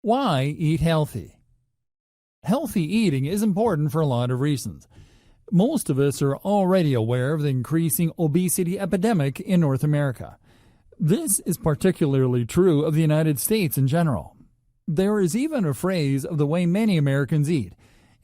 Why eat healthy? Healthy eating is important for a lot of reasons. Most of us are already aware of the increasing obesity epidemic in North America. This is particularly true of the United States in general. There is even a phrase of the way many Americans eat,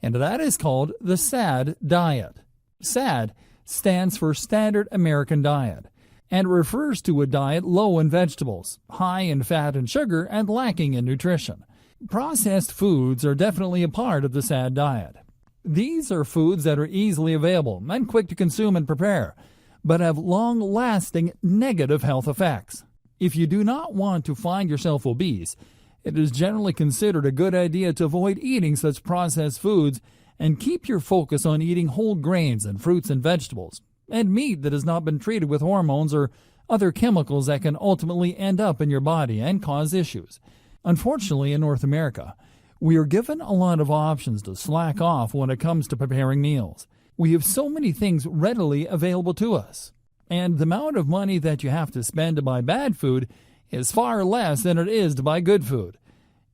and that is called the SAD diet. SAD stands for Standard American Diet, and refers to a diet low in vegetables, high in fat and sugar, and lacking in nutrition. Processed foods are definitely a part of the SAD diet. These are foods that are easily available and quick to consume and prepare, but have long-lasting negative health effects. If you do not want to find yourself obese, it is generally considered a good idea to avoid eating such processed foods and keep your focus on eating whole grains and fruits and vegetables, and meat that has not been treated with hormones or other chemicals that can ultimately end up in your body and cause issues. Unfortunately, in North America, we are given a lot of options to slack off when it comes to preparing meals. We have so many things readily available to us, and the amount of money that you have to spend to buy bad food is far less than it is to buy good food.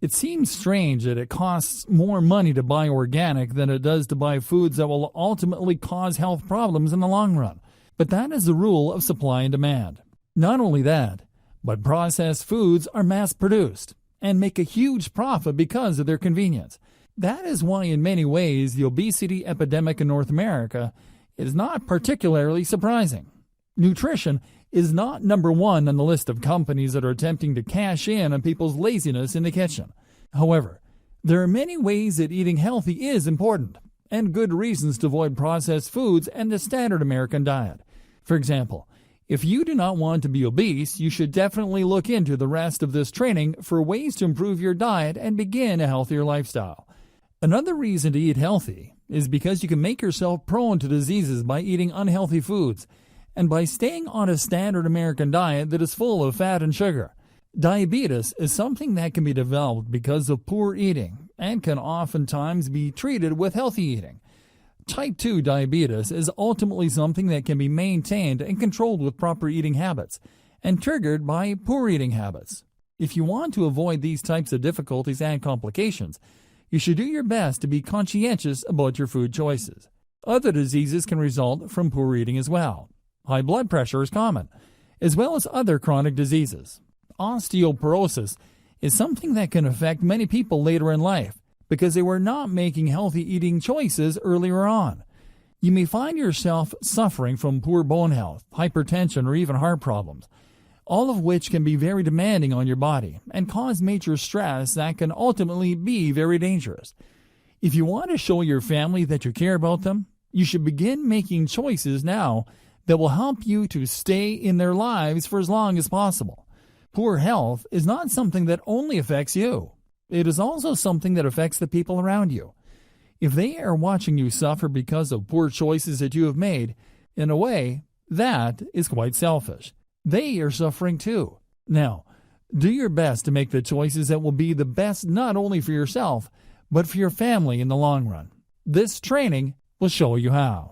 It seems strange that it costs more money to buy organic than it does to buy foods that will ultimately cause health problems in the long run. But that is the rule of supply and demand. Not only that, but processed foods are mass-produced and make a huge profit because of their convenience. That is why in many ways the obesity epidemic in North America is not particularly surprising. Nutrition is not number one on the list of companies that are attempting to cash in on people's laziness in the kitchen. However, there are many ways that eating healthy is important, and good reasons to avoid processed foods and the standard American diet. For example, if you do not want to be obese, you should definitely look into the rest of this training for ways to improve your diet and begin a healthier lifestyle. Another reason to eat healthy is because you can make yourself prone to diseases by eating unhealthy foods and by staying on a standard American diet that is full of fat and sugar. Diabetes is something that can be developed because of poor eating and can oftentimes be treated with healthy eating. Type 2 diabetes is ultimately something that can be maintained and controlled with proper eating habits and triggered by poor eating habits. If you want to avoid these types of difficulties and complications, you should do your best to be conscientious about your food choices. Other diseases can result from poor eating as well. High blood pressure is common, as well as other chronic diseases. Osteoporosis is something that can affect many people later in life because they were not making healthy eating choices earlier on. You may find yourself suffering from poor bone health, hypertension, or even heart problems, all of which can be very demanding on your body and cause major stress that can ultimately be very dangerous. If you want to show your family that you care about them, you should begin making choices now that will help you to stay in their lives for as long as possible. Poor health is not something that only affects you. It is also something that affects the people around you. If they are watching you suffer because of poor choices that you have made, in a way, that is quite selfish. They are suffering too. Now, do your best to make the choices that will be the best not only for yourself, but for your family in the long run. This training will show you how.